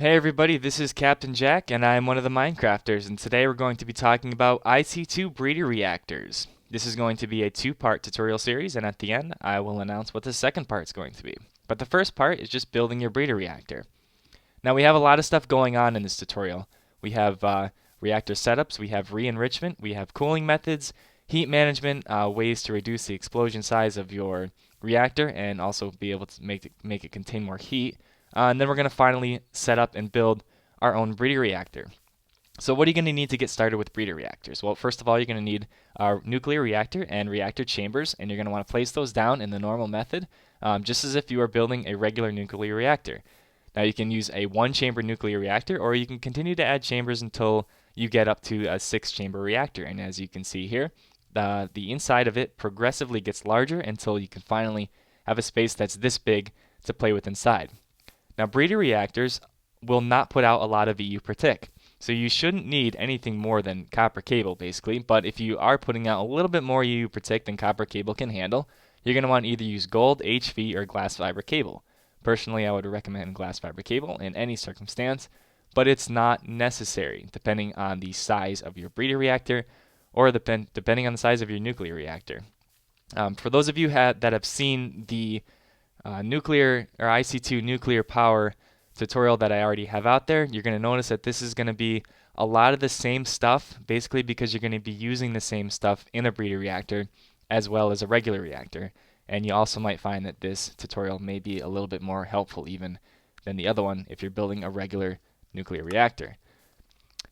Hey everybody, this is Captain Jack and I'm one of the Minecrafters, and today we're going to be talking about IC2 breeder reactors. This is going to be a two-part tutorial series, and at the end I will announce what the second part is going to be. But the first part is just building your breeder reactor. Now we have a lot of stuff going on in this tutorial. We have reactor setups, we have re-enrichment, we have cooling methods, heat management, ways to reduce the explosion size of your reactor and also be able to make it contain more heat. And then we're going to finally set up and build our own breeder reactor. So what are you going to need to get started with breeder reactors? Well, first of all, you're going to need our nuclear reactor and reactor chambers, and you're going to want to place those down in the normal method, just as if you were building a regular nuclear reactor. Now you can use a one-chamber nuclear reactor, or you can continue to add chambers until you get up to a six-chamber reactor. And as you can see here, the inside of it progressively gets larger until you can finally have a space that's this big to play with inside. Now breeder reactors will not put out a lot of EU per tick, so you shouldn't need anything more than copper cable basically, but if you are putting out a little bit more EU per tick than copper cable can handle, you're going to want to either use gold, HV, or glass fiber cable. Personally, I would recommend glass fiber cable in any circumstance, but it's not necessary depending on the size of your breeder reactor or depending on the size of your nuclear reactor. For those of you that have seen the nuclear or IC2 nuclear power tutorial that I already have out there, you're going to notice that this is going to be a lot of the same stuff, basically because you're going to be using the same stuff in a breeder reactor as well as a regular reactor. And you also might find that this tutorial may be a little bit more helpful even than the other one if you're building a regular nuclear reactor.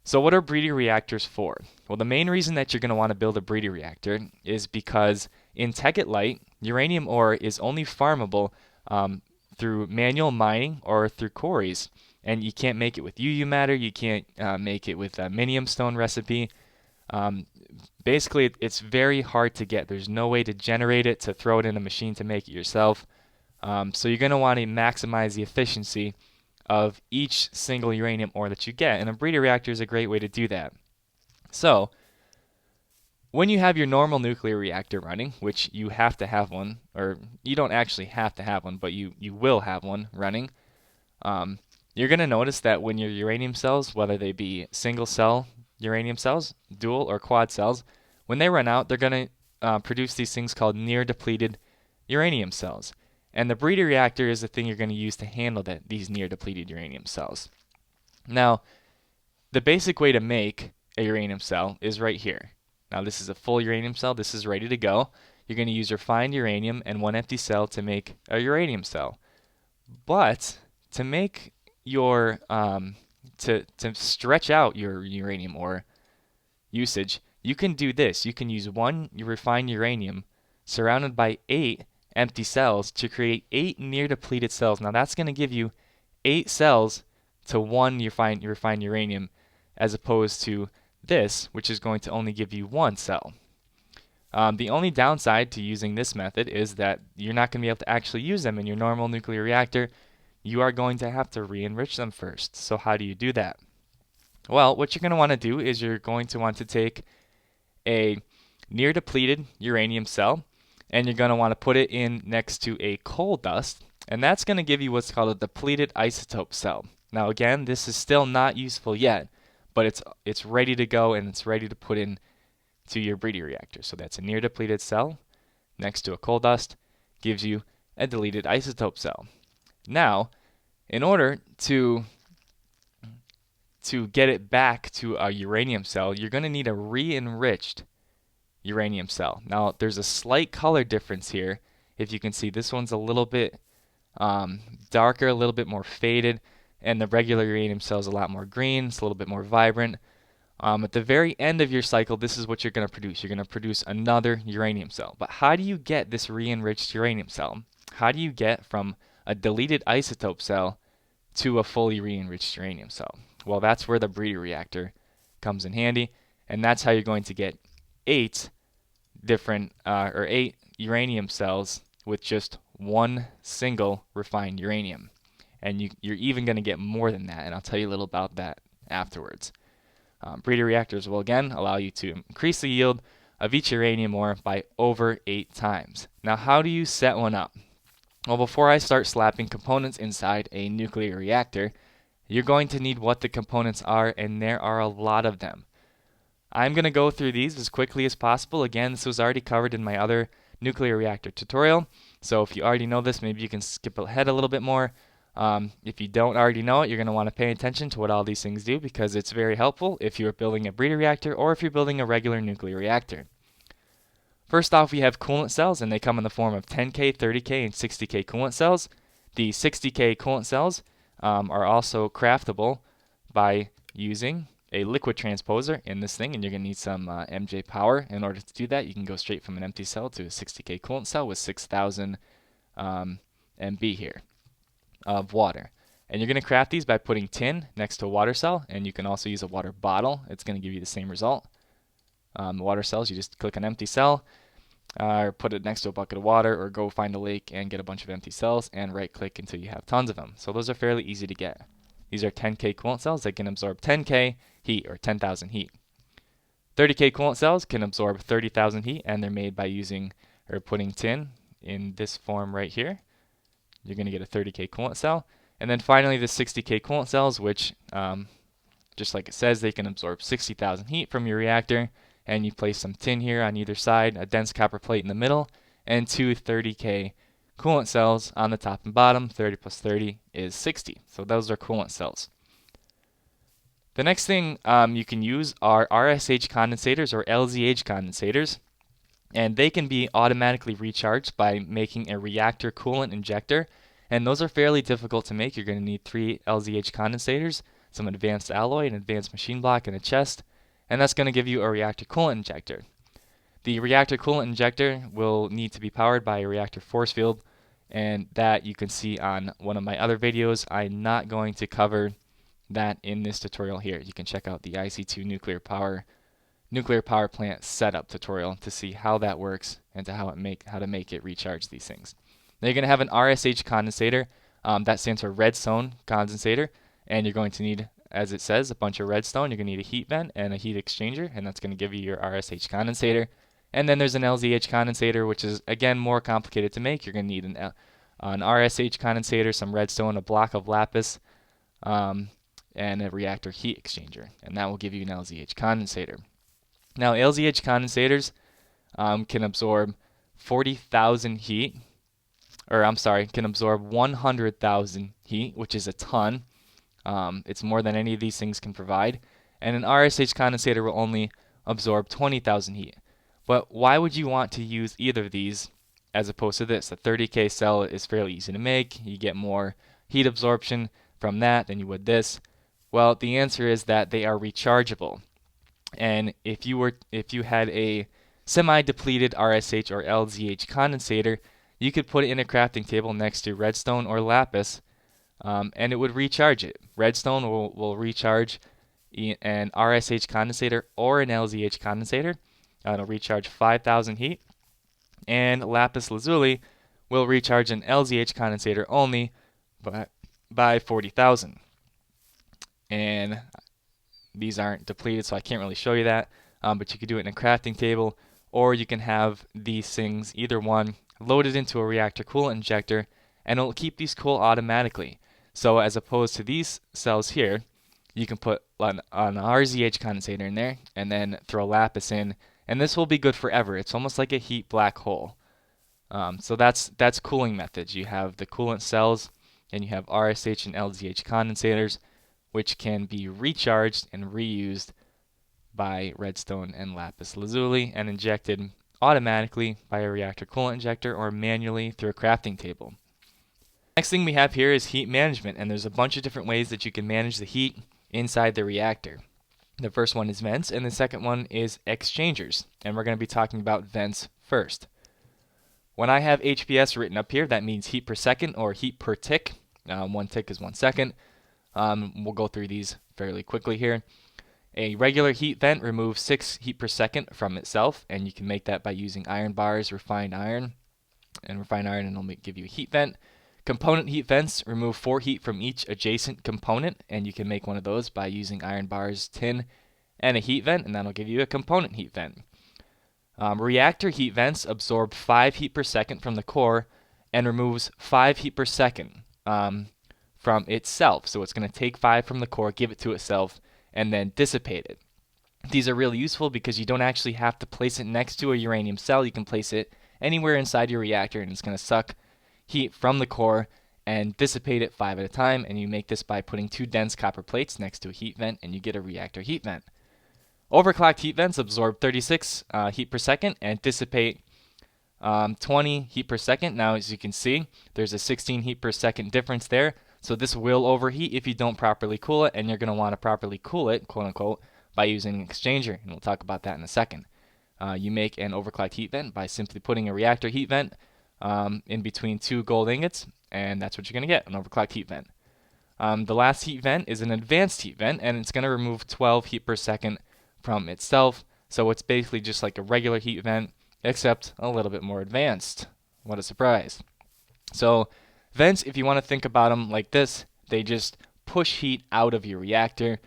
So what are breeder reactors for? Well, the main reason that you're going to want to build a breeder reactor is because in Tekkit Lite, uranium ore is only farmable through manual mining or through quarries. And you can't make it with UU matter, you can't make it with a minium stone recipe. Basically, it's very hard to get. There's no way to generate it, to throw it in a machine to make it yourself. So you're going to want to maximize the efficiency of each single uranium ore that you get, and a breeder reactor is a great way to do that. So, when you have your normal nuclear reactor running, which you have to have one, or you don't actually have to have one, but you will have one running, you're going to notice that when your uranium cells, whether they be single cell uranium cells, dual or quad cells, when they run out, they're going to produce these things called near depleted uranium cells. And the breeder reactor is the thing you're going to use to handle these near depleted uranium cells. Now, the basic way to make a uranium cell is right here. Now, this is a full uranium cell. This is ready to go. You're going to use refined uranium and one empty cell to make a uranium cell. But to make your to stretch out your uranium ore usage, you can do this. You can use one refined uranium surrounded by 8 empty cells to create 8 near depleted cells. Now that's going to give you 8 cells to one refined uranium, as opposed to this, which is going to only give you 1 cell. The only downside to using this method is that you're not going to be able to actually use them in your normal nuclear reactor. You are going to have to re-enrich them first. So how do you do that? Well, what you're going to want to do is you're going to want to take a near depleted uranium cell, and you're going to want to put it in next to a coal dust, and that's going to give you what's called a depleted isotope cell. Now again, this is still not useful yet, but it's ready to go and it's ready to put in to your breeder reactor. So that's a near depleted cell next to a coal dust, gives you a depleted isotope cell. Now, in order to get it back to a uranium cell, you're going to need a re-enriched uranium cell. Now, there's a slight color difference here. If you can see, this one's a little bit darker, a little bit more faded, and the regular uranium cell is a lot more green. It's a little bit more vibrant. At the very end of your cycle, this is what you're going to produce. You're going to produce another uranium cell. But how do you get this re-enriched uranium cell? How do you get from a deleted isotope cell to a fully re-enriched uranium cell? Well, that's where the breeder reactor comes in handy, and that's how you're going to get 8 different 8 uranium cells with just one single refined uranium. And you're even going to get more than that, and I'll tell you a little about that afterwards. Breeder reactors will again allow you to increase the yield of each uranium ore by over 8 times. Now, how do you set one up? Well, before I start slapping components inside a nuclear reactor, you're going to need what the components are, and there are a lot of them. I'm going to go through these as quickly as possible. Again, this was already covered in my other nuclear reactor tutorial, so if you already know this, maybe you can skip ahead a little bit more. If you don't already know it, you're going to want to pay attention to what all these things do, because it's very helpful if you're building a breeder reactor or if you're building a regular nuclear reactor. First off, we have coolant cells, and they come in the form of 10K, 30K, and 60K coolant cells. The 60K coolant cells are also craftable by using a liquid transposer in this thing, and you're going to need some MJ power in order to do that. You can go straight from an empty cell to a 60K coolant cell with 6,000 MB here of water. And you're going to craft these by putting tin next to a water cell, and you can also use a water bottle. It's going to give you the same result. The water cells, you just click an empty cell, or put it next to a bucket of water, or go find a lake and get a bunch of empty cells and right click until you have tons of them. So those are fairly easy to get. These are 10K coolant cells that can absorb 10K heat, or 10,000 heat. 30K coolant cells can absorb 30,000 heat, and they're made by using or putting tin in this form right here. You're going to get a 30K coolant cell. And then finally the 60K coolant cells, which just like it says, they can absorb 60,000 heat from your reactor. And you place some tin here on either side, a dense copper plate in the middle, and two 30K coolant cells on the top and bottom. 30 plus 30 is 60. So those are coolant cells. The next thing you can use are RSH condensators or LZH condensators, and they can be automatically recharged by making a reactor coolant injector, and those are fairly difficult to make. You're going to need 3 LZH condensators, some advanced alloy, an advanced machine block, and a chest, and that's going to give you a reactor coolant injector. The reactor coolant injector will need to be powered by a reactor force field, and that you can see on one of my other videos. I'm not going to cover that in this tutorial here. You can check out the IC2 nuclear power plant setup tutorial to see how that works and to how to make it recharge these things. Now you're going to have an RSH condensator. That stands for redstone condensator, and you're going to need, as it says, a bunch of redstone. You're going to need a heat vent and a heat exchanger, and that's going to give you your RSH condensator. And then there's an LZH condensator, which is again more complicated to make. You're going to need an RSH condensator, some redstone, a block of lapis, and a reactor heat exchanger, and that will give you an LZH condensator. Now LZH condensators can absorb 40,000 heat, or I'm sorry, can absorb 100,000 heat, which is a ton. It's more than any of these things can provide. And an RSH condensator will only absorb 20,000 heat. But why would you want to use either of these as opposed to this? A 30K cell is fairly easy to make. You get more heat absorption from that than you would this. Well, the answer is that they are rechargeable. And if you had a semi-depleted RSH or LZH condensator, you could put it in a crafting table next to redstone or lapis, and it would recharge it. Redstone will recharge an RSH condensator or an LZH condensator. It'll recharge 5,000 heat, and lapis lazuli will recharge an LZH condensator only by 40,000. And these aren't depleted, so I can't really show you that, but you could do it in a crafting table, or you can have these things, either one, loaded into a reactor coolant injector, and it'll keep these cool automatically. So as opposed to these cells here, you can put an RZH condensator in there, and then throw lapis in, and this will be good forever. It's almost like a heat black hole. So that's cooling methods. You have the coolant cells, and you have RSH and LZH condensators, which can be recharged and reused by redstone and lapis lazuli and injected automatically by a reactor coolant injector or manually through a crafting table. Next thing we have here is heat management, and there's a bunch of different ways that you can manage the heat inside the reactor. The first one is vents, and the second one is exchangers, and we're going to be talking about vents first. When I have HPS written up here, that means heat per second or heat per tick. 1 tick is 1 second. We'll go through these fairly quickly here. A regular heat vent removes 6 heat per second from itself, and you can make that by using iron bars, refined iron, and it'll give you a heat vent. Component heat vents remove 4 heat from each adjacent component, and you can make one of those by using iron bars, tin, and a heat vent, and that'll give you a component heat vent. Reactor heat vents absorb 5 heat per second from the core and removes 5 heat per second from itself. So it's going to take 5 from the core, give it to itself, and then dissipate it. These are really useful because you don't actually have to place it next to a uranium cell. You can place it anywhere inside your reactor, and it's going to suck heat from the core and dissipate it 5 at a time. And you make this by putting 2 dense copper plates next to a heat vent, and you get a reactor heat vent. Overclocked heat vents absorb 36 heat per second and dissipate 20 heat per second. Now, as you can see, there's a 16 heat per second difference there. So this will overheat if you don't properly cool it, and you're going to want to properly cool it, quote unquote, by using an exchanger, and we'll talk about that in a second. You make an overclocked heat vent by simply putting a reactor heat vent in between 2 gold ingots, and that's what you're going to get, an overclocked heat vent. The last heat vent is an advanced heat vent, and it's going to remove 12 heat per second from itself. So it's basically just like a regular heat vent, except a little bit more advanced. What a surprise. So vents, if you want to think about them like this, they just push heat out of your reactor.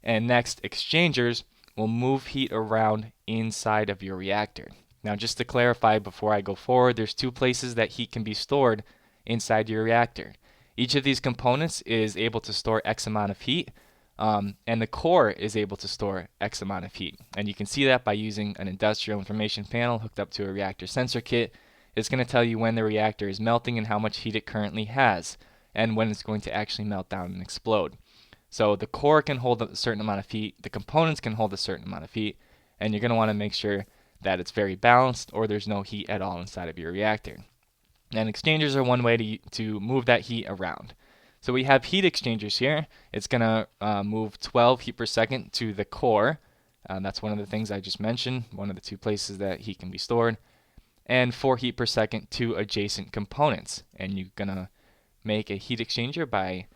And next, exchangers will move heat around inside of your reactor. Now, just to clarify before I go forward, there's 2 places that heat can be stored inside your reactor. Each of these components is able to store X amount of heat, and the core is able to store X amount of heat. And you can see that by using an industrial information panel hooked up to a reactor sensor kit. It's going to tell you when the reactor is melting and how much heat it currently has, and when it's going to actually melt down and explode. So the core can hold a certain amount of heat, the components can hold a certain amount of heat, and you're going to want to make sure that it's very balanced or there's no heat at all inside of your reactor. And exchangers are one way to move that heat around. So we have heat exchangers here. It's going to move 12 heat per second to the core. That's one of the things I just mentioned, one of the 2 places that heat can be stored. And 4 heat per second to adjacent components. And you're going to make a heat exchanger by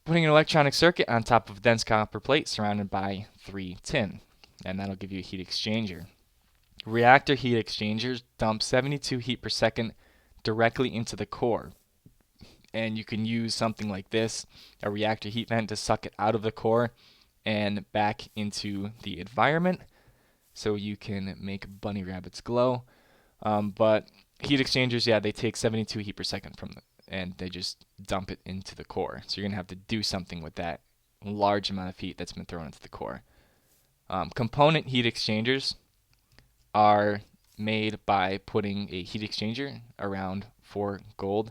putting an electronic circuit on top of a dense copper plate surrounded by 3 tin. And that'll give you a heat exchanger. Reactor heat exchangers dump 72 heat per second directly into the core. And you can use something like this, a reactor heat vent, to suck it out of the core and back into the environment so you can make bunny rabbits glow. But heat exchangers, yeah, they take 72 heat per second from and they just dump it into the core. So you're going to have to do something with that large amount of heat that's been thrown into the core. Component heat exchangers are made by putting a heat exchanger around 4 gold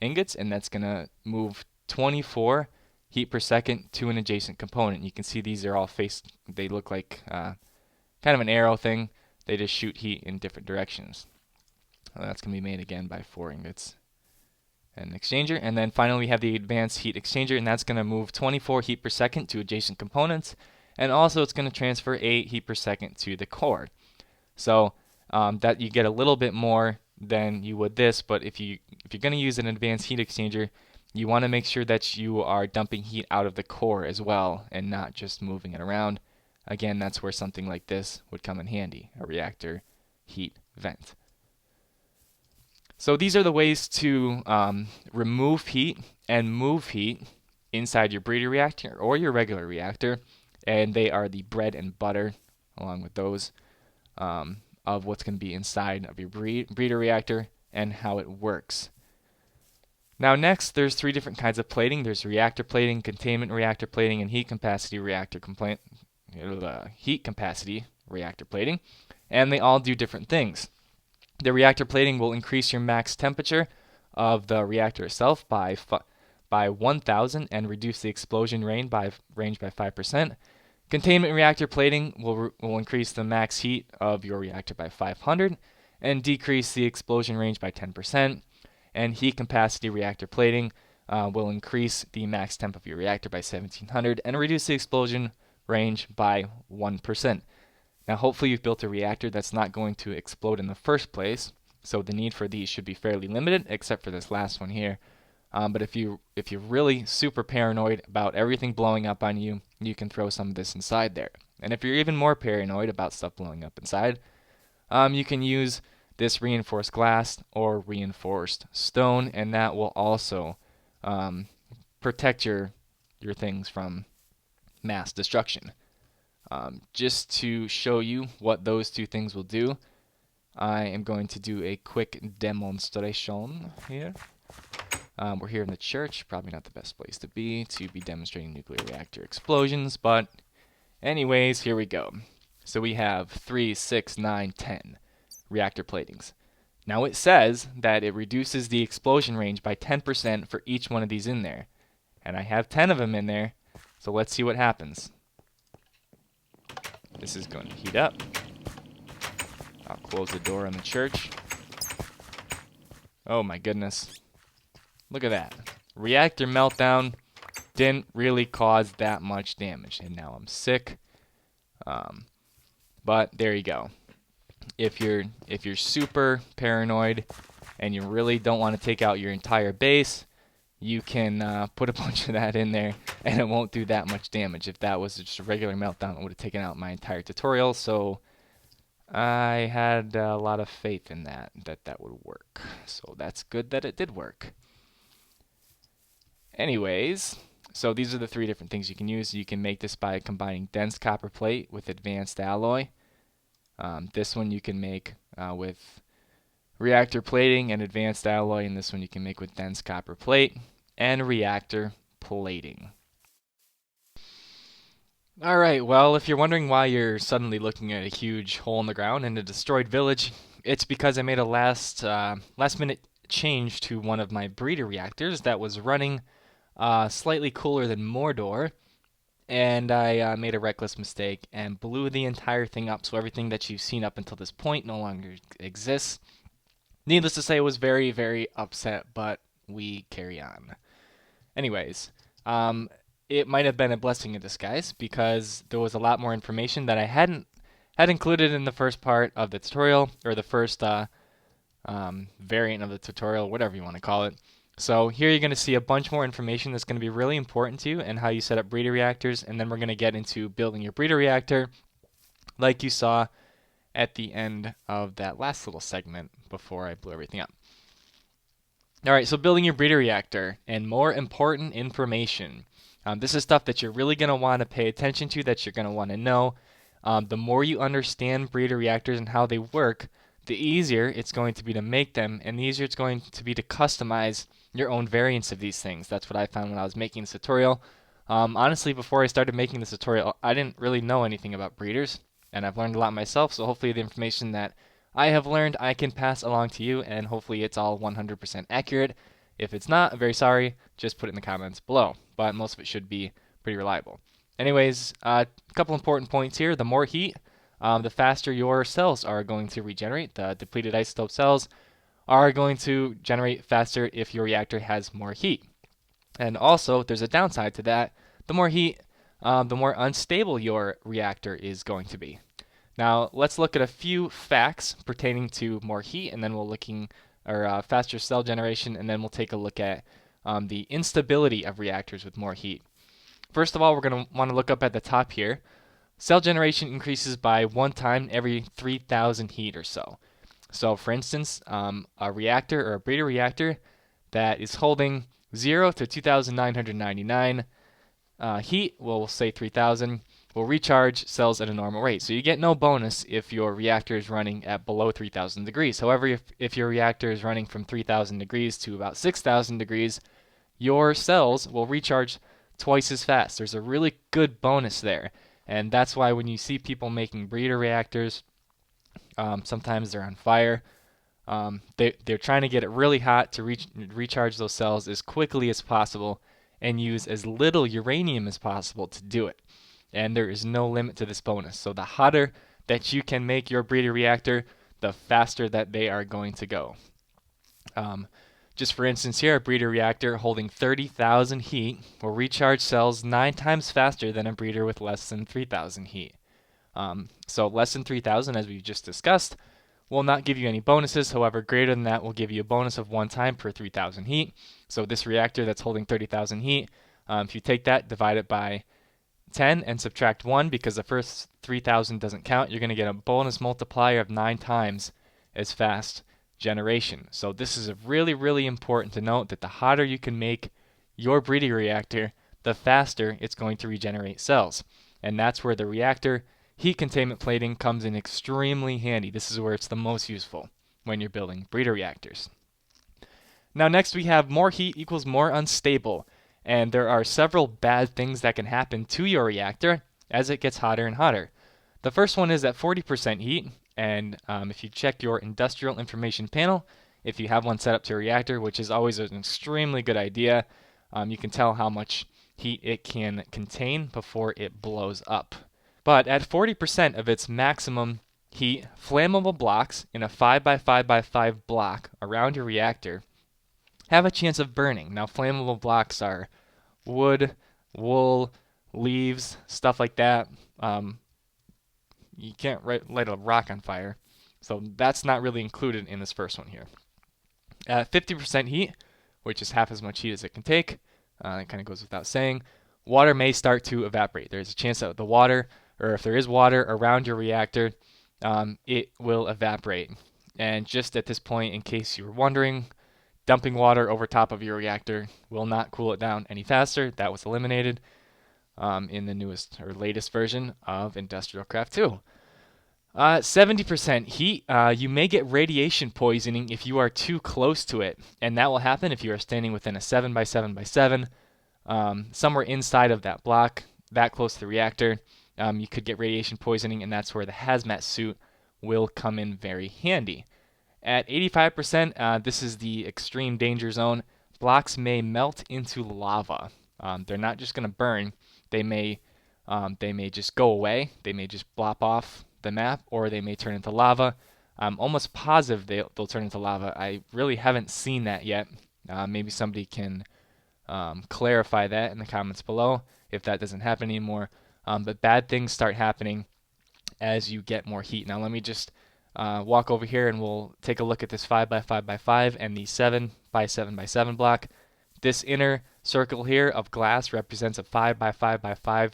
ingots, and that's going to move 24 heat per second to an adjacent component. You can see these are all they look like kind of an arrow thing. They just shoot heat in different directions. That's going to be made again by 4 ingots and an exchanger. And then finally we have the advanced heat exchanger, and that's going to move 24 heat per second to adjacent components, and also it's going to transfer 8 heat per second to the core. So that you get a little bit more than you would this, but if you're going to use an advanced heat exchanger, you want to make sure that you are dumping heat out of the core as well and not just moving it around. Again, that's where something like this would come in handy, a reactor heat vent. So these are the ways to remove heat and move heat inside your breeder reactor or your regular reactor, and they are the bread and butter, along with those, of what's going to be inside of your breeder reactor and how it works. Now next, there's 3 different kinds of plating. There's reactor plating, containment reactor plating, and heat capacity reactor plating, and they all do different things. The reactor plating will increase your max temperature of the reactor itself by 1,000 and reduce the explosion range by 5%. Containment reactor plating will increase the max heat of your reactor by 500 and decrease the explosion range by 10%. And heat capacity reactor plating will increase the max temp of your reactor by 1700 and reduce the explosion range by 1%. Now hopefully you've built a reactor that's not going to explode in the first place, so the need for these should be fairly limited, except for this last one here. But if you're really super paranoid about everything blowing up on you, you can throw some of this inside there. And if you're even more paranoid about stuff blowing up inside, you can use this reinforced glass or reinforced stone, and that will also protect your things from mass destruction. Just to show you what those 2 things will do, I am going to do a quick demonstration here. We're here in the church, probably not the best place to be demonstrating nuclear reactor explosions, but anyways, here we go. So we have 3, 6, 9, 10 reactor platings. Now it says that it reduces the explosion range by 10% for each one of these in there. And I have 10 of them in there, so let's see what happens. This is going to heat up. I'll close the door on the church. Oh my goodness. Look at that. Reactor meltdown didn't really cause that much damage. And now I'm sick. But there you go. If you're super paranoid and you really don't want to take out your entire base, you can put a bunch of that in there and it won't do that much damage. If that was just a regular meltdown, it would have taken out my entire tutorial. So I had a lot of faith in that would work. So that's good that it did work. Anyways, so these are the 3 different things you can use. You can make this by combining dense copper plate with advanced alloy. This one you can make with reactor plating and advanced alloy, and this one you can make with dense copper plate and reactor plating. Alright, well, if you're wondering why you're suddenly looking at a huge hole in the ground in a destroyed village, it's because I made a last minute change to one of my breeder reactors that was running slightly cooler than Mordor, and I made a reckless mistake and blew the entire thing up, so everything that you've seen up until this point no longer exists. Needless to say, I was very, very upset, but we carry on. Anyways, it might have been a blessing in disguise because there was a lot more information that I had included in the first part of the tutorial, or the first variant of the tutorial, whatever you want to call it. So here you're going to see a bunch more information that's going to be really important to you and how you set up breeder reactors, and then we're going to get into building your breeder reactor like you saw at the end of that last little segment before I blew everything up. Alright, so building your breeder reactor and more important information. This is stuff that you're really going to want to pay attention to, that you're going to want to know. The more you understand breeder reactors and how they work, the easier it's going to be to make them, and the easier it's going to be to customize your own variants of these things. That's what I found when I was making this tutorial. Honestly, before I started making this tutorial, I didn't really know anything about breeders, and I've learned a lot myself, so hopefully the information that I have learned I can pass along to you, and hopefully it's all 100% accurate. If it's not, I'm very sorry, just put it in the comments below, but most of it should be pretty reliable. Anyways, a couple important points here. The more heat, the faster your cells are going to regenerate. The depleted isotope cells are going to generate faster if your reactor has more heat. And also, there's a downside to that. The more heat, the more unstable your reactor is going to be. Now, let's look at a few facts pertaining to more heat, and then we'll faster cell generation, and then we'll take a look at the instability of reactors with more heat. First of all, we're going to want to look up at the top here. Cell generation increases by 1 time every 3,000 heat or so. So, for instance, a reactor or a breeder reactor that is holding 0 to 2,999 heat, we'll say 3,000, will recharge cells at a normal rate. So you get no bonus if your reactor is running at below 3,000 degrees. However, if your reactor is running from 3,000 degrees to about 6,000 degrees, your cells will recharge twice as fast. There's a really good bonus there. And that's why when you see people making breeder reactors, sometimes they're on fire. They're trying to get it really hot to recharge those cells as quickly as possible and use as little uranium as possible to do it. And there is no limit to this bonus. So the hotter that you can make your breeder reactor, the faster that they are going to go. Just for instance here, a breeder reactor holding 30,000 heat will recharge cells 9 times faster than a breeder with less than 3,000 heat. So less than 3,000, as we just discussed, will not give you any bonuses. However, greater than that will give you a bonus of 1 time per 3,000 heat. So this reactor that's holding 30,000 heat, if you take that, divide it by 10 and subtract 1, because the first 3,000 doesn't count, you're going to get a bonus multiplier of 9 times as fast generation. So this is really, really important to note, that the hotter you can make your breeding reactor, the faster it's going to regenerate cells. And that's where the reactor heat containment plating comes in extremely handy. This is where it's the most useful when you're building breeder reactors. Now next we have more heat equals more unstable, and there are several bad things that can happen to your reactor as it gets hotter and hotter. The first one is at 40% heat, and if you check your industrial information panel, if you have one set up to a reactor, which is always an extremely good idea, you can tell how much heat it can contain before it blows up. But at 40% of its maximum heat, flammable blocks in a 5x5x5 block around your reactor have a chance of burning. Now, flammable blocks are wood, wool, leaves, stuff like that. You can't light a rock on fire, so that's not really included in this first one here. At 50% heat, which is half as much heat as it can take, it kind of goes without saying, water may start to evaporate. There's a chance that the water, or if there is water around your reactor, it will evaporate. And just at this point, in case you were wondering, dumping water over top of your reactor will not cool it down any faster. That was eliminated in the newest or latest version of Industrial Craft 2. 70% heat, you may get radiation poisoning if you are too close to it, and that will happen if you are standing within a 7x7x7, somewhere inside of that block, that close to the reactor. You could get radiation poisoning, and that's where the hazmat suit will come in very handy. At 85%, this is the extreme danger zone. Blocks may melt into lava. They're not just going to burn. They may just go away. They may just blop off the map, or they may turn into lava. I'm almost positive they'll turn into lava. I really haven't seen that yet. Maybe somebody can clarify that in the comments below if that doesn't happen anymore. But bad things start happening as you get more heat. Now let me just walk over here and we'll take a look at this 5x5x5 and the 7x7x7 block. This inner circle here of glass represents a 5x5x5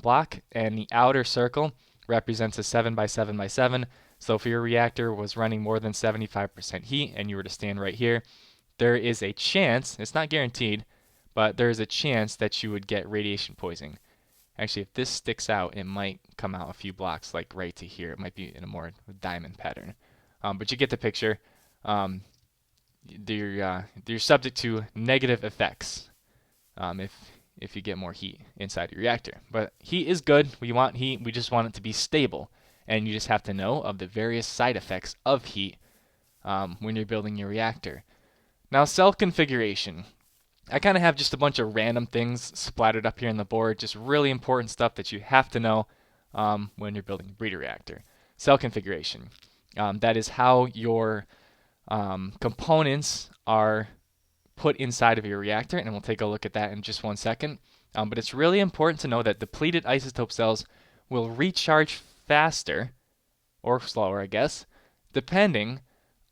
block, and the outer circle represents a 7x7x7. So if your reactor was running more than 75% heat and you were to stand right here, there is a chance, it's not guaranteed, but there is a chance that you would get radiation poisoning. Actually, if this sticks out, it might come out a few blocks, like right to here. It might be in a more diamond pattern. But you get the picture. You're subject to negative effects if you get more heat inside your reactor. But heat is good. We want heat. We just want it to be stable. And you just have to know of the various side effects of heat when you're building your reactor. Now, cell configuration. I kind of have just a bunch of random things splattered up here on the board, just really important stuff that you have to know when you're building a breeder reactor. Cell configuration. That is how your components are put inside of your reactor, and we'll take a look at that in just 1 second. But it's really important to know that depleted isotope cells will recharge faster, or slower, I guess, depending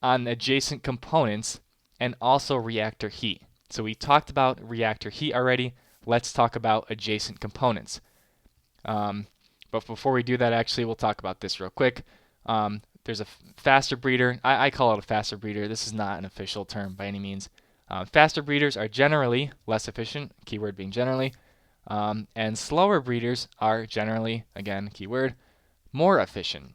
on adjacent components and also reactor heat. So we talked about reactor heat already. Let's talk about adjacent components. But before we do that, actually, we'll talk about this real quick. There's a faster breeder. I call it a faster breeder. This is not an official term by any means. Faster breeders are generally less efficient, keyword being generally, and slower breeders are generally, again, keyword, more efficient.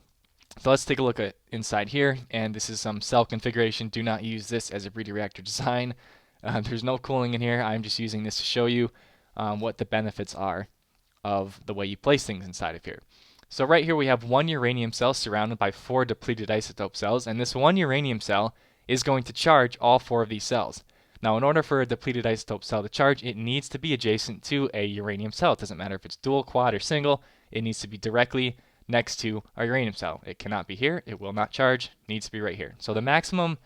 So let's take a look at inside here, and this is some cell configuration. Do not use this as a breeder reactor design. There's no cooling in here. I'm just using this to show you what the benefits are of the way you place things inside of here. So right here we have one uranium cell surrounded by 4 depleted isotope cells, and this one uranium cell is going to charge all 4 of these cells. Now, in order for a depleted isotope cell to charge, it needs to be adjacent to a uranium cell. It doesn't matter if it's dual, quad, or single. It needs to be directly next to a uranium cell. It cannot be here. It will not charge. It needs to be right here. So the maximum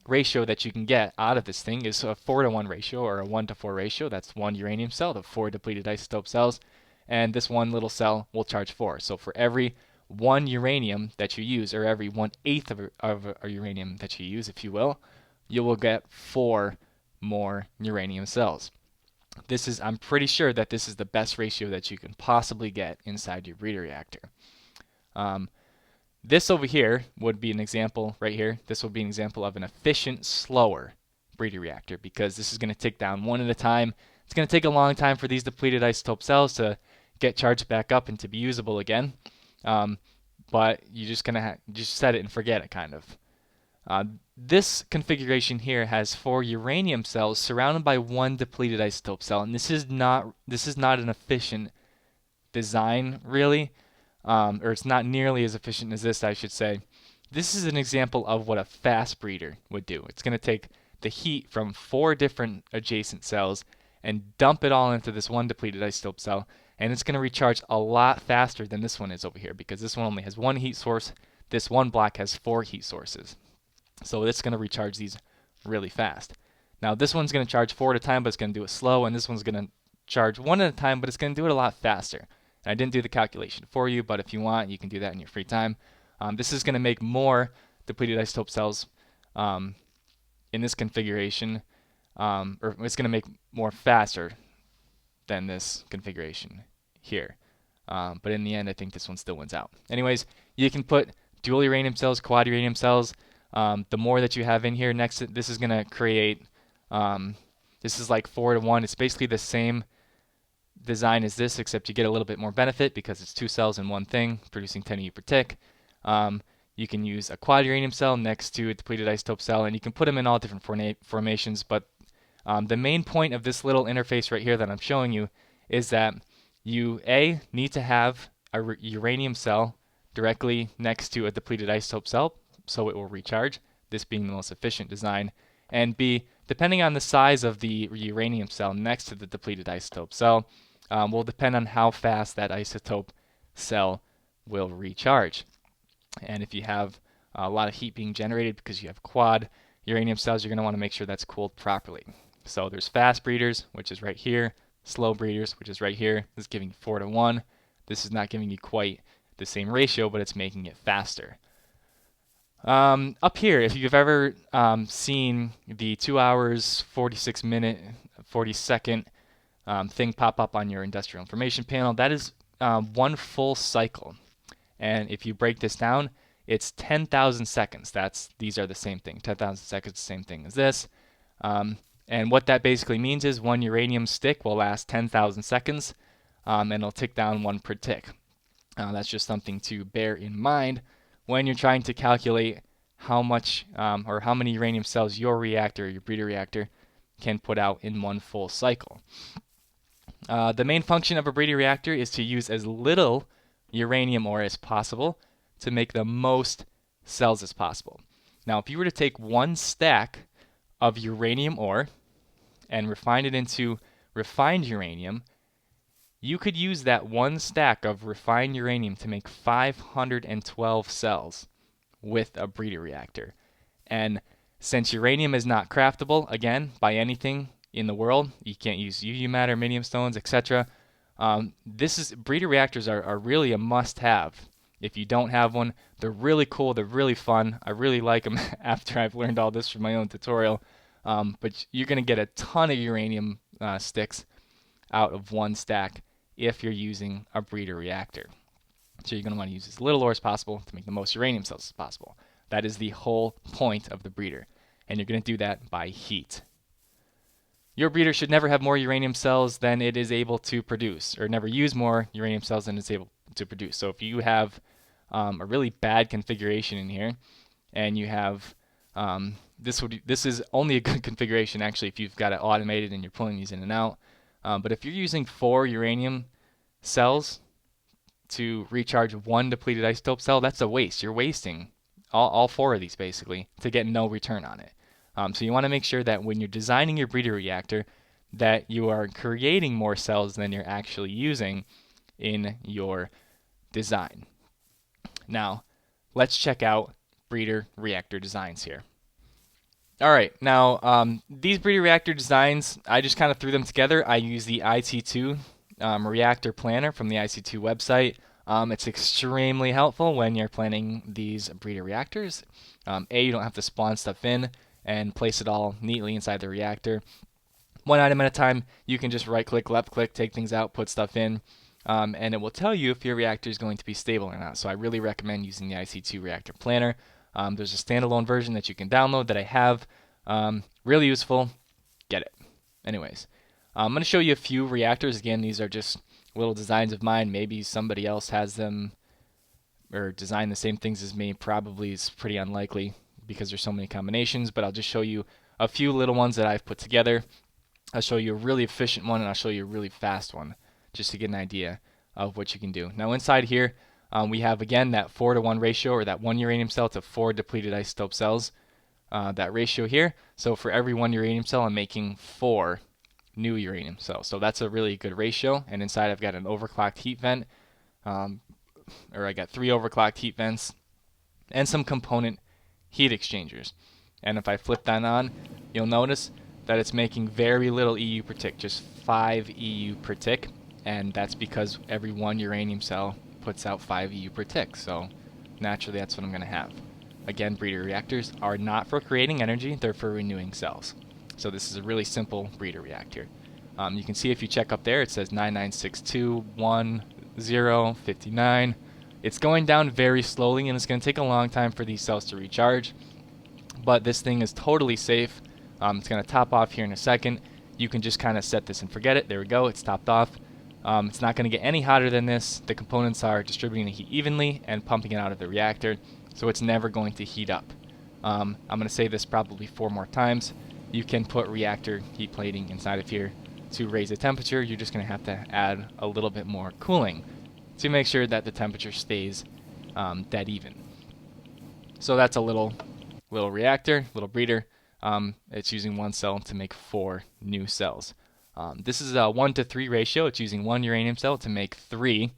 ratio that you can get out of this thing is a 4-to-1 ratio, or a 1-to-4 ratio. That's 1 uranium cell to 4 depleted isotope cells, and this one little cell will charge 4. So for every 1 uranium that you use, or every 1/8 of a uranium that you use, if you will get 4 more uranium cells. I'm pretty sure that this is the best ratio that you can possibly get inside your breeder reactor. This over here would be an example right here. This will be an example of an efficient, slower breeder reactor, because this is going to tick down one at a time. It's going to take a long time for these depleted isotope cells to get charged back up and to be usable again. But you're just going to just set it and forget it, kind of. This configuration here has 4 uranium cells surrounded by 1 depleted isotope cell, and this is not an efficient design really, or it's not nearly as efficient as this, I should say. This is an example of what a fast breeder would do. It's going to take the heat from 4 different adjacent cells and dump it all into this 1 depleted isotope cell, and it's going to recharge a lot faster than this one is over here, because this one only has 1 heat source. This one block has 4 heat sources. So it's going to recharge these really fast. Now this one's going to charge 4 at a time, but it's going to do it slow, and this one's going to charge 1 at a time, but it's going to do it a lot faster. And I didn't do the calculation for you, but if you want, you can do that in your free time. This is going to make more depleted isotope cells in this configuration, or it's going to make more faster than this configuration here. But in the end, I think this one still wins out. Anyways, you can put dual uranium cells, quad uranium cells. The more that you have in here, this is going to create, this is like 4 to 1. It's basically the same design as this, except you get a little bit more benefit because it's 2 cells in one thing, producing 10 EU per tick. You can use a quad uranium cell next to a depleted isotope cell, and you can put them in all different formations. But the main point of this little interface right here that I'm showing you is that you need to have a uranium cell directly next to a depleted isotope cell, so it will recharge, this being the most efficient design. And B, depending on the size of the uranium cell next to the depleted isotope cell, will depend on how fast that isotope cell will recharge. And if you have a lot of heat being generated because you have quad uranium cells, you're going to want to make sure that's cooled properly. So there's fast breeders, which is right here, slow breeders, which is right here. This is giving you 4 to 1. This is not giving you quite the same ratio, but it's making it faster. Up here, if you've ever seen the 2 hours, 46 minute, 40 second thing pop up on your industrial information panel, that is 1 full cycle. And if you break this down, it's 10,000 seconds. These are the same thing. 10,000 seconds, the same thing as this. And what that basically means is 1 uranium stick will last 10,000 seconds, and it'll tick down 1 per tick. That's just something to bear in mind when you're trying to calculate how much or how many uranium cells your reactor, your breeder reactor, can put out in 1 full cycle. The main function of a breeder reactor is to use as little uranium ore as possible to make the most cells as possible. Now, if you were to take 1 stack of uranium ore and refine it into refined uranium, you could use that 1 stack of refined uranium to make 512 cells with a breeder reactor. And since uranium is not craftable, again, by anything in the world, you can't use UU matter, minium stones, etc. Breeder reactors are really a must-have. If you don't have one, they're really cool, they're really fun. I really like them after I've learned all this from my own tutorial. But you're going to get a ton of uranium sticks out of 1 stack if you're using a breeder reactor. So you're going to want to use as little ore as possible to make the most uranium cells as possible. That is the whole point of the breeder. And you're going to do that by heat. Your breeder should never have more uranium cells than it is able to produce, or never use more uranium cells than it's able to produce. So if you have a really bad configuration in here, and you have this is only a good configuration actually if you've got it automated and you're pulling these in and out. But if you're using 4 uranium cells to recharge 1 depleted isotope cell, that's a waste. You're wasting all 4 of these basically to get no return on it. So you want to make sure that when you're designing your breeder reactor that you are creating more cells than you're actually using in your design. Now, let's check out breeder reactor designs here. All right, now these breeder reactor designs, I just kind of threw them together. I use the IC2 reactor planner from the IC2 website. It's extremely helpful when you're planning these breeder reactors. You don't have to spawn stuff in and place it all neatly inside the reactor. 1 item at a time, you can just right-click, left-click, take things out, put stuff in, and it will tell you if your reactor is going to be stable or not. So I really recommend using the IC2 reactor planner. There's a standalone version that you can download that I have. Really useful. Get it. Anyways, I'm going to show you a few reactors. Again, these are just little designs of mine. Maybe somebody else has them or designed the same things as me. Probably is pretty unlikely. because there's so many combinations, but I'll just show you a few little ones that I've put together. I'll show you a really efficient one, and I'll show you a really fast one, just to get an idea of what you can do. Now inside here, we have again that 4-to-1 ratio, or that 1 uranium cell to 4 depleted isotope cells. That ratio here. So for every 1 uranium cell, I'm making 4 new uranium cells. So that's a really good ratio. And inside I've got an overclocked heat vent, or I got 3 overclocked heat vents, and some component heat exchangers. And if I flip that on, you'll notice that it's making very little EU per tick, just 5 EU per tick. And that's because every 1 uranium cell puts out 5 EU per tick. So naturally that's what I'm going to have. Again, breeder reactors are not for creating energy, they're for renewing cells. So this is a really simple breeder reactor. You can see if you check up there, it says 99621059. It's going down very slowly, and it's going to take a long time for these cells to recharge. But this thing is totally safe. It's going to top off here in a second. You can just kind of set this and forget it. There we go, it's topped off. It's not going to get any hotter than this. The components are distributing the heat evenly and pumping it out of the reactor, so it's never going to heat up. I'm going to say this probably 4 more times. You can put reactor heat plating inside of here to raise the temperature. You're just going to have to add a little bit more cooling to make sure that the temperature stays dead even. So that's a little reactor, little breeder. It's using 1 cell to make 4 new cells. This is a 1-to-3 ratio. It's using 1 uranium cell to make 3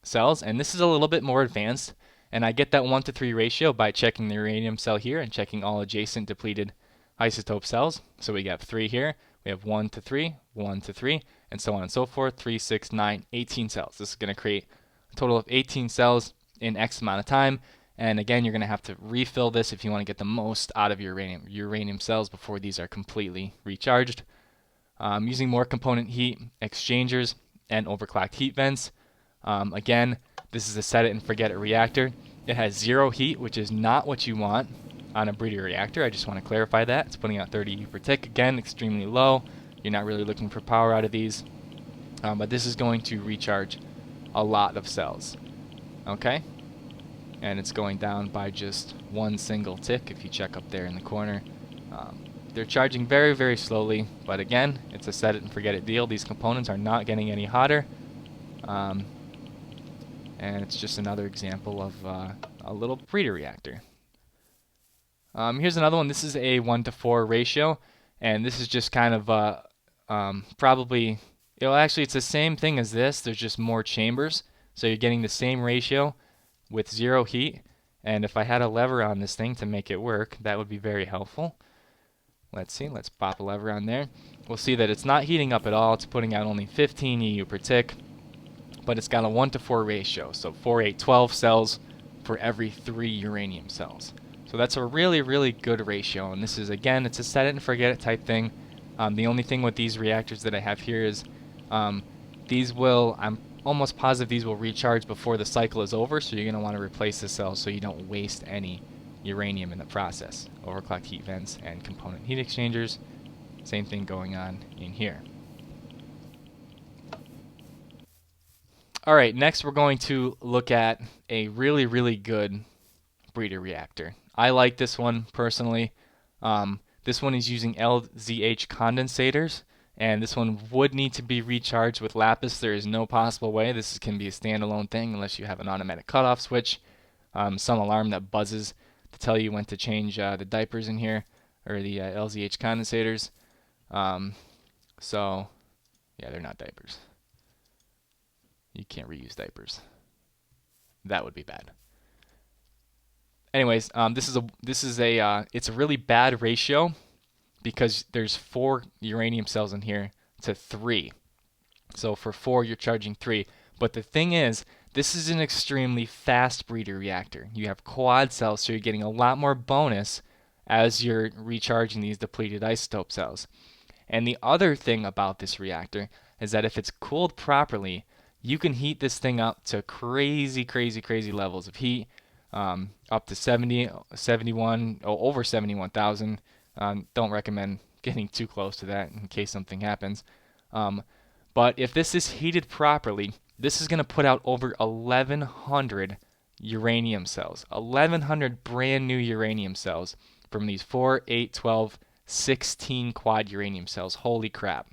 cells, and this is a little bit more advanced. And I get that 1-to-3 ratio by checking the uranium cell here and checking all adjacent depleted isotope cells. So we got 3 here. We have 1-to-3, 1-to-3, and so on and so forth. 3, 6, 9, 18 cells. This is going to create a total of 18 cells in X amount of time. And again, you're going to have to refill this if you want to get the most out of your uranium cells before these are completely recharged. Using more component heat exchangers and overclocked heat vents. Again, this is a set it and forget it reactor. It has 0 heat, which is not what you want on a breeder reactor. I just want to clarify that. It's putting out 30 EU per tick. Again, extremely low. You're not really looking for power out of these. But this is going to recharge a lot of cells. Okay? And it's going down by just 1 single tick if you check up there in the corner. They're charging very, very slowly, but again, it's a set it and forget it deal. These components are not getting any hotter. And it's just another example of a little breeder reactor. Here's another one. This is a 1-to-4 ratio, and this is just kind of probably, actually it's the same thing as this. There's just more chambers, so you're getting the same ratio with 0 heat. And if I had a lever on this thing to make it work, that would be very helpful. Let's see, let's pop a lever on there. We'll see that it's not heating up at all. It's putting out only 15 EU per tick, but it's got a 1-to-4 ratio, so 4, 8, 12 cells for every 3 uranium cells. So that's a really, really good ratio, and this is, again, it's a set it and forget it type thing. The only thing with these reactors that I have here is these will, I'm almost positive these will recharge before the cycle is over, so you're going to want to replace the cells so you don't waste any uranium in the process. Overclocked heat vents and component heat exchangers. Same thing going on in here. Alright, next we're going to look at a really, really good breeder reactor. I like this one personally. This one is using LZH condensators, and this one would need to be recharged with lapis. There is no possible way. This can be a standalone thing unless you have an automatic cutoff switch, some alarm that buzzes to tell you when to change the diapers in here, or the LZH condensators. So, yeah, they're not diapers. You can't reuse diapers. That would be bad. Anyways, it's a really bad ratio because there's 4 uranium cells in here to 3. So for 4, you're charging 3. But the thing is, this is an extremely fast breeder reactor. You have quad cells, so you're getting a lot more bonus as you're recharging these depleted isotope cells. And the other thing about this reactor is that if it's cooled properly, you can heat this thing up to crazy, crazy, crazy levels of heat, up to 70, 71, over 71,000. Don't recommend getting too close to that in case something happens. But if this is heated properly, this is going to put out over 1,100 uranium cells. 1,100 brand new uranium cells from these 4, 8, 12, 16 quad uranium cells. Holy crap.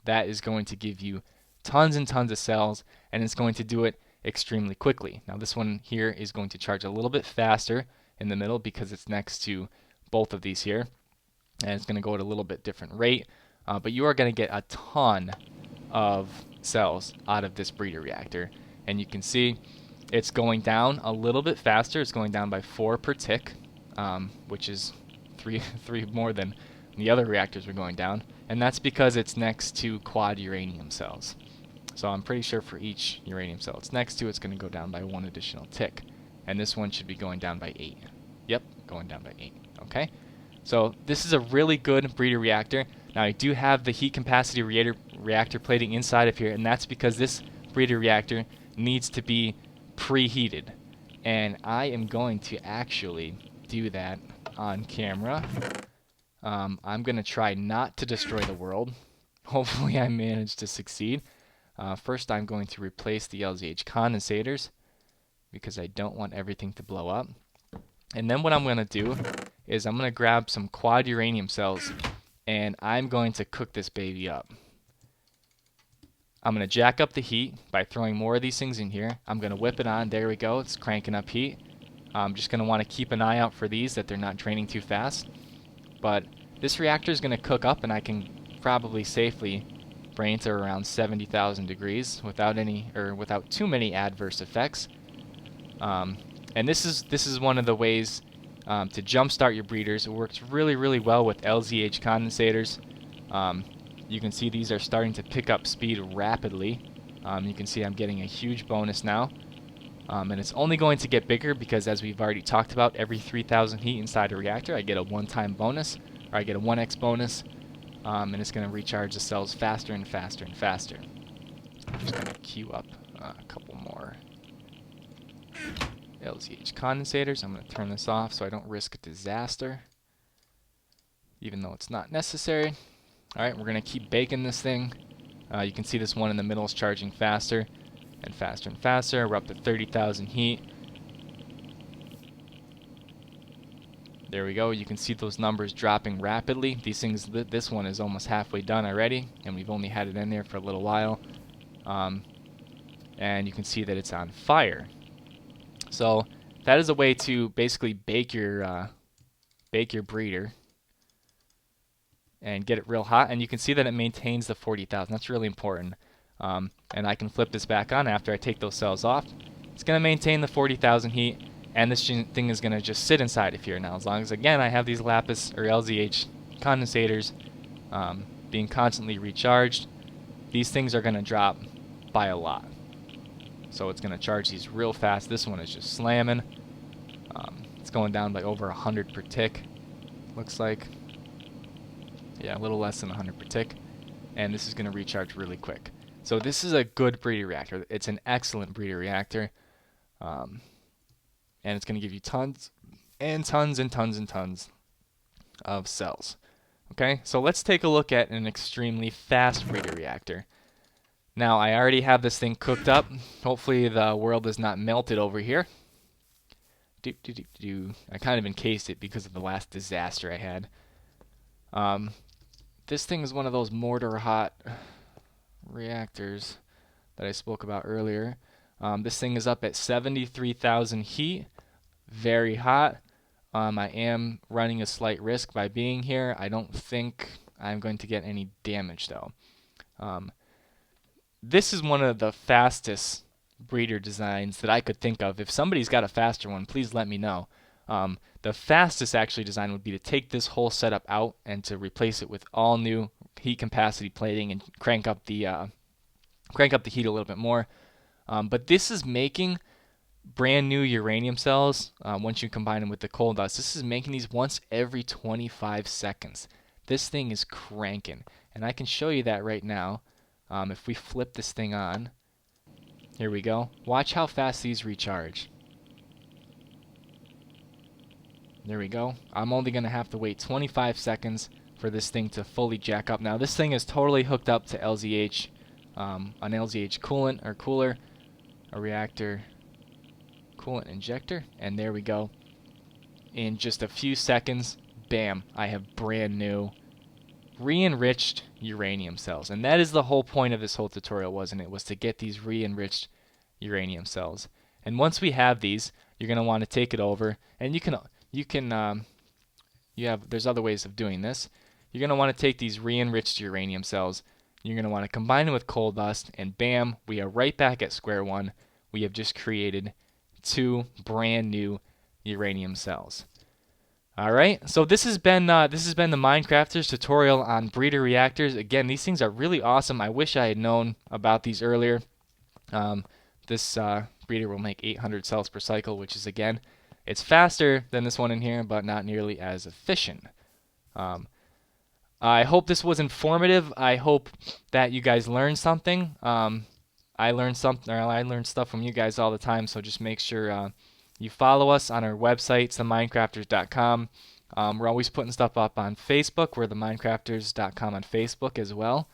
That is going to give you tons and tons of cells, and it's going to do it extremely quickly. Now this one here is going to charge a little bit faster in the middle because it's next to both of these here, and it's going to go at a little bit different rate, but you are going to get a ton of cells out of this breeder reactor. And you can see it's going down a little bit faster. It's going down by 4 per tick, which is three more than the other reactors were going down, and that's because it's next to quad uranium cells. So I'm pretty sure for each uranium cell it's next to, it's going to go down by 1 additional tick, and this one should be going down by 8. Yep, going down by 8. Okay, so this is a really good breeder reactor. Now I do have the heat capacity reactor plating inside of here, and that's because this breeder reactor needs to be preheated, and I am going to actually do that on camera. I'm going to try not to destroy the world. Hopefully I manage to succeed. First I'm going to replace the LZH condensators because I don't want everything to blow up. And then what I'm going to do is I'm going to grab some quad uranium cells and I'm going to cook this baby up. I'm going to jack up the heat by throwing more of these things in here. I'm going to whip it on. There we go. It's cranking up heat. I'm just going to want to keep an eye out for these, that they're not draining too fast. But this reactor is going to cook up, and I can probably safely bring it to around 70,000 degrees without too many adverse effects. And this is one of the ways to jumpstart your breeders. It works really, really well with LZH condensators. You can see these are starting to pick up speed rapidly. You can see I'm getting a huge bonus now. And it's only going to get bigger because, as we've already talked about, every 3,000 heat inside a reactor, I get a one-time bonus, or I get a 1x bonus, and it's going to recharge the cells faster and faster and faster. I'm just going to queue up a couple more LZH condensators. I'm going to turn this off so I don't risk a disaster, even though it's not necessary. Alright, we're going to keep baking this thing. You can see this one in the middle is charging faster and faster and faster. We're up to 30,000 heat. There we go. You can see those numbers dropping rapidly. These things, this one is almost halfway done already, and we've only had it in there for a little while. And you can see that it's on fire. So that is a way to basically bake your breeder and get it real hot. And you can see that it maintains the 40,000. That's really important. And I can flip this back on after I take those cells off. It's going to maintain the 40,000 heat, and this thing is going to just sit inside of here now, as long as, again, I have these lapis or LZH condensators being constantly recharged. These things are going to drop by a lot. So it's going to charge these real fast. This one is just slamming. It's going down by over 100 per tick, looks like. Yeah, a little less than 100 per tick. And this is going to recharge really quick. So this is a good breeder reactor. It's an excellent breeder reactor. And it's going to give you tons and tons and tons and tons of cells. Okay, so let's take a look at an extremely fast breeder reactor. Now, I already have this thing cooked up. Hopefully the world is not melted over here. I kind of encased it because of the last disaster I had. This thing is one of those mortar hot reactors that I spoke about earlier. This thing is up at 73,000 heat, very hot. I am running a slight risk by being here. I don't think I'm going to get any damage though. This is one of the fastest breeder designs that I could think of. If somebody's got a faster one, please let me know. The fastest actually design would be to take this whole setup out and to replace it with all new heat capacity plating and crank up the heat a little bit more. But this is making brand new uranium cells once you combine them with the coal dust. This is making these once every 25 seconds. This thing is cranking, and I can show you that right now. If we flip this thing on, here we go. Watch how fast these recharge. There we go. I'm only going to have to wait 25 seconds for this thing to fully jack up. Now this thing is totally hooked up to LZH, an LZH coolant or cooler, a reactor coolant injector, and there we go. In just a few seconds, bam, I have brand new re-enriched uranium cells. And that is the whole point of this whole tutorial, wasn't it? Was to get these re-enriched uranium cells. And once we have these, you're going to want to take it over, and there's other ways of doing this. You're going to want to take these re-enriched uranium cells, you're going to want to combine them with coal dust, and bam, we are right back at square one. We have just created 2 brand new uranium cells. All right, so this has been the Minecrafters tutorial on breeder reactors. Again, these things are really awesome. I wish I had known about these earlier. This breeder will make 800 cells per cycle, which is, again, it's faster than this one in here, but not nearly as efficient. I hope this was informative. I hope that you guys learned something. I learned stuff from you guys all the time, so just make sure you follow us on our website, theminecrafters.com. We're always putting stuff up on Facebook. We're theminecrafters.com on Facebook as well.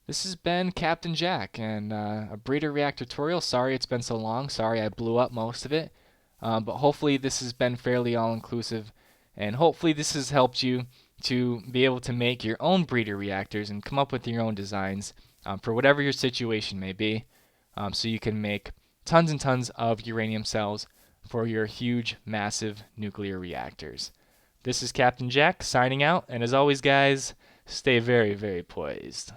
This has been Captain Jack and a breeder reactor tutorial. Sorry it's been so long. Sorry I blew up most of it. But hopefully this has been fairly all-inclusive, and hopefully this has helped you to be able to make your own breeder reactors and come up with your own designs for whatever your situation may be, so you can make tons and tons of uranium cells for your huge, massive nuclear reactors. This is Captain Jack signing out, and as always, guys, stay very, very poised.